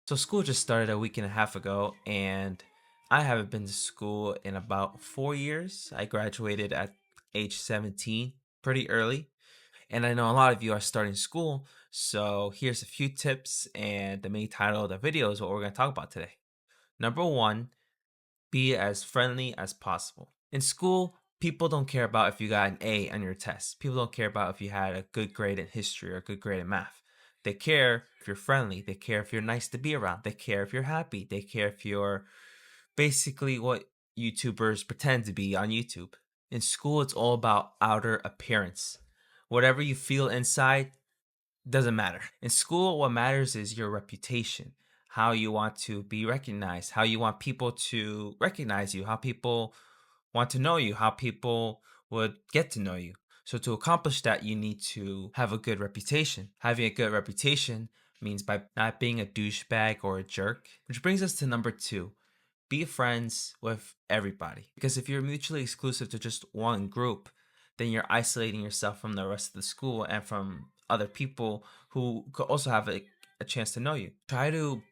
So school just started a week and a half ago, and I haven't been to school in about 4 years. I graduated at age 17, pretty early, and I know a lot of you are starting school. So here's a few tips, and the main title of the video is what we're going to talk about today. Number one, be as friendly as possible. In school, people don't care about if you got an A on your test. People don't care about if you had a good grade in history or a good grade in math. They care if you're friendly. They care if you're nice to be around. They care if you're happy. They care if you're basically what YouTubers pretend to be on YouTube. In school, it's all about outer appearance. Whatever you feel inside, doesn't matter. In school, what matters is your reputation, how you want to be recognized, how you want people to recognize you, how people want to know you, how people would get to know you. So, to accomplish that, you need to have a good reputation. Having a good reputation means by not being a douchebag or a jerk, which brings us to number two, be friends with everybody. Because if you're mutually exclusive to just one group, then you're isolating yourself from the rest of the school and from other people who could also have a chance to know you. Try to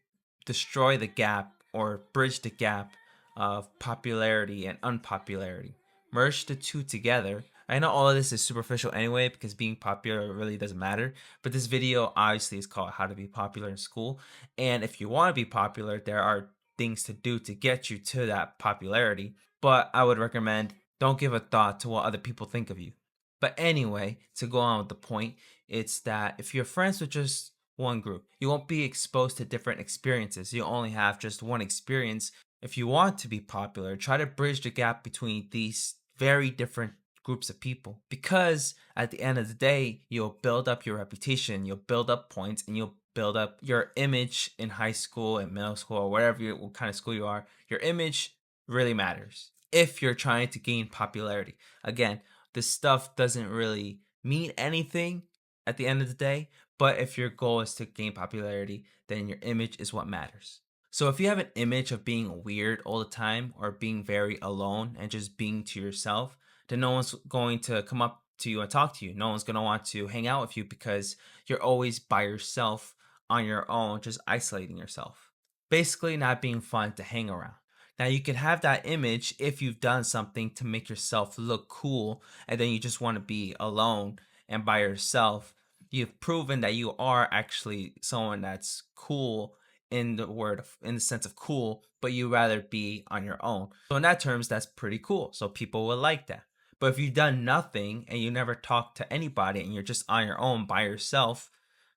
destroy the gap or bridge the gap of popularity and unpopularity. Merge the two together. I know all of this is superficial anyway because being popular really doesn't matter, but this video obviously is called How to Be Popular in School. And if you want to be popular, there are things to do to get you to that popularity. But I would recommend don't give a thought to what other people think of you. But anyway, to go on with the point, it's that if you're friends with just one group, you won't be exposed to different experiences. You only have just one experience. If you want to be popular, try to bridge the gap between these very different groups of people because at the end of the day, you'll build up your reputation, you'll build up points, and you'll build up your image in high school and middle school or whatever what kind of school you are. Your image really matters if you're trying to gain popularity. Again, this stuff doesn't really mean anything at the end of the day, but if your goal is to gain popularity, then your image is what matters. So if you have an image of being weird all the time or being very alone and just being to yourself, then no one's going to come up to you and talk to you. No one's going to want to hang out with you because you're always by yourself on your own, just isolating yourself. Basically, not being fun to hang around. Now, you can have that image if you've done something to make yourself look cool and then you just want to be alone and by yourself. You've proven that you are actually someone that's cool in the sense of cool, but you rather be on your own. So in that terms, that's pretty cool. So people will like that. But if you've done nothing and you never talk to anybody and you're just on your own by yourself,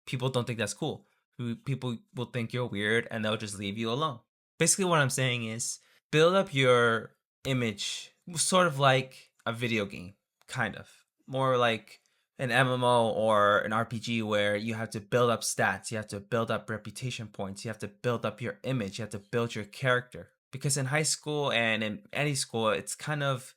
people don't think that's cool. People will think you're weird and they'll just leave you alone. Basically, what I'm saying is build up your image, sort of like a video game, kind of. More like an MMO or an RPG where you have to build up stats, you have to build up reputation points, you have to build up your image, you have to build your character. Because in high school and in any school, it's kind of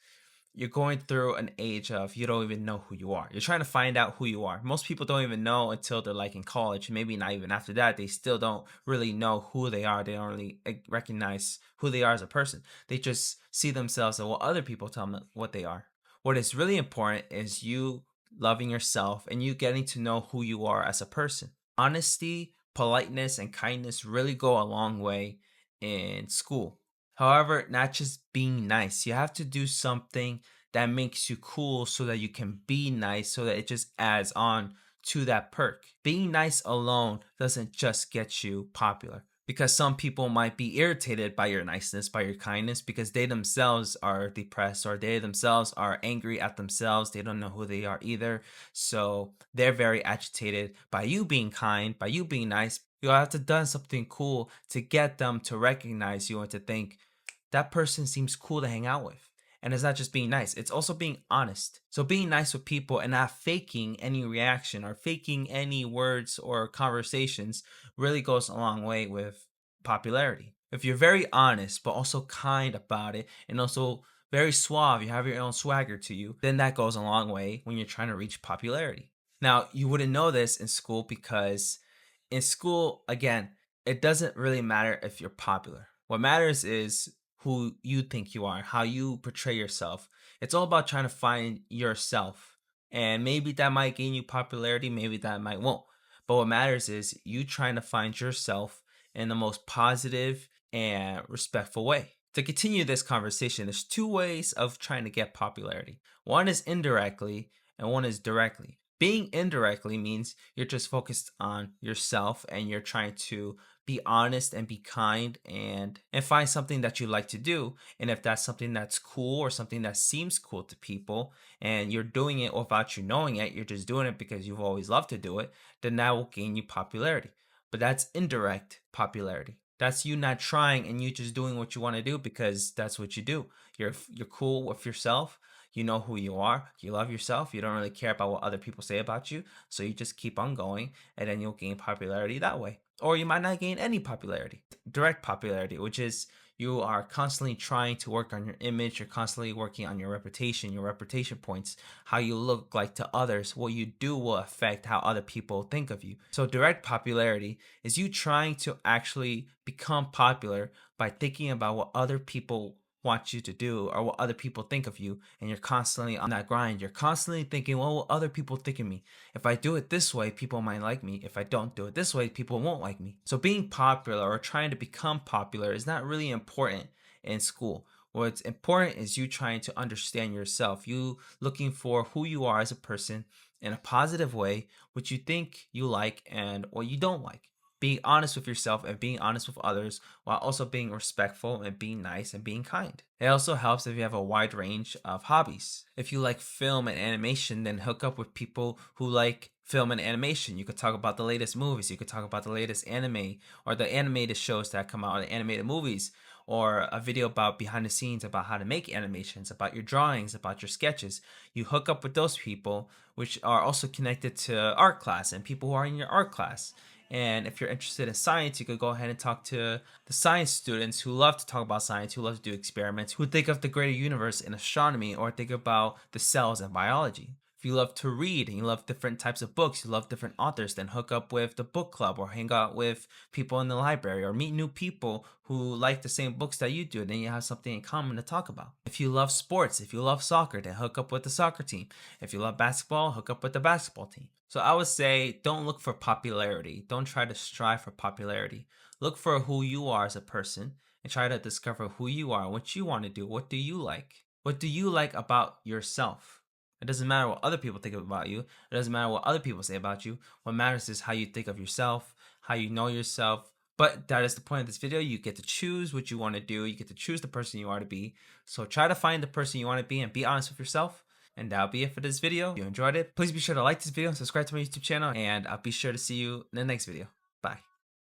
you're going through an age of you don't even know who you are. You're trying to find out who you are. Most people don't even know until they're like in college. Maybe not even after that. They still don't really know who they are. They don't really recognize who they are as a person. They just see themselves and what other people tell them what they are. What is really important is you loving yourself and you getting to know who you are as a person. Honesty, politeness, and kindness really go a long way in school. However, not just being nice. You have to do something that makes you cool so that you can be nice, so that it just adds on to that perk. Being nice alone doesn't just get you popular because some people might be irritated by your niceness, by your kindness, because they themselves are depressed or they themselves are angry at themselves. They don't know who they are either. So they're very agitated by you being kind, by you being nice. You have to done something cool to get them to recognize you and to think that person seems cool to hang out with. And it's not just being nice, it's also being honest. So being nice with people and not faking any reaction or faking any words or conversations really goes a long way with popularity. If you're very honest but also kind about it and also very suave, you have your own swagger to you, then that goes a long way when you're trying to reach popularity. Now, you wouldn't know this in school because in school, again, it doesn't really matter if you're popular. What matters is who you think you are, how you portray yourself. It's all about trying to find yourself. And maybe that might gain you popularity, maybe that might won't. But what matters is you trying to find yourself in the most positive and respectful way. To continue this conversation, there's two ways of trying to get popularity. One is indirectly, and one is directly. Being indirectly means you're just focused on yourself and you're trying to be honest and be kind and find something that you like to do. And if that's something that's cool or something that seems cool to people and you're doing it without you knowing it, you're just doing it because you've always loved to do it, then that will gain you popularity. But that's indirect popularity. That's you not trying and you just doing what you want to do because that's what you do. You're cool with yourself. You know who you are. You love yourself. You don't really care about what other people say about you. So you just keep on going and then you'll gain popularity that way. Or you might not gain any popularity. Direct popularity, which is you are constantly trying to work on your image, you're constantly working on your reputation points, how you look like to others, what you do will affect how other people think of you. So direct popularity is you trying to actually become popular by thinking about what other people want you to do or what other people think of you, and you're constantly on that grind. You're constantly thinking, well, what other people think of me? If I do it this way, people might like me. If I don't do it this way, people won't like me. So being popular or trying to become popular is not really important in school. What's important is you trying to understand yourself, you looking for who you are as a person in a positive way, which you think you like and what you don't like. Being honest with yourself and being honest with others while also being respectful and being nice and being kind. It also helps if you have a wide range of hobbies. If you like film and animation, then hook up with people who like film and animation. You could talk about the latest movies, you could talk about the latest anime or the animated shows that come out, or the animated movies, or a video about behind the scenes about how to make animations, about your drawings, about your sketches. You hook up with those people, which are also connected to art class and people who are in your art class. And if you're interested in science, you could go ahead and talk to the science students who love to talk about science, who love to do experiments, who think of the greater universe in astronomy or think about the cells and biology. If you love to read and you love different types of books, you love different authors, then hook up with the book club or hang out with people in the library or meet new people who like the same books that you do. Then you have something in common to talk about. If you love sports, if you love soccer, then hook up with the soccer team. If you love basketball, hook up with the basketball team. So I would say don't look for popularity. Don't try to strive for popularity. Look for who you are as a person and try to discover who you are, what you want to do, what do you like? What do you like about yourself? It doesn't matter what other people think about you. It doesn't matter what other people say about you. What matters is how you think of yourself, how you know yourself. But that is the point of this video. You get to choose what you want to do. You get to choose the person you want to be. So try to find the person you want to be and be honest with yourself. And that'll be it for this video. If you enjoyed it, please be sure to like this video and subscribe to my YouTube channel. And I'll be sure to see you in the next video.